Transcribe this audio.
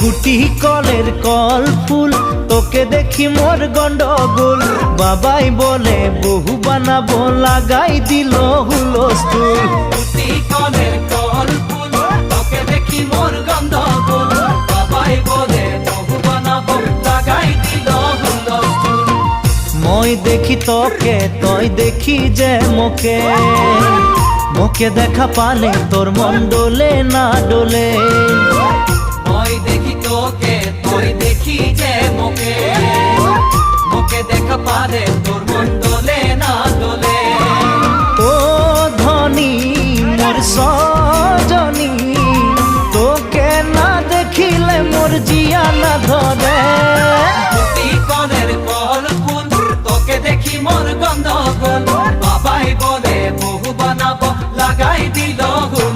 গুটি কলের কল ফুল, তোকে দেখি মোর গন্ডগোল। বাবাই বলে বহু বানাবো, লাগাই দিল হুলস্থুল। গুটি কলের কল ফুল, তোকে দেখি মোর গন্ডগোল। বাবাই বলে বহু বানাবো, লাগাই দিল হুলস্থুল। মই দেখি তোকে, তই দেখি যে মোকে, মোকে দেখা পালে তোর মন ডোলে না ডোলে। মই দেখি তোকে, তুই দেখি যে মোকে, মোকে দেখা পারে তোর মন দোলে না দোলে। ও ধনী মোর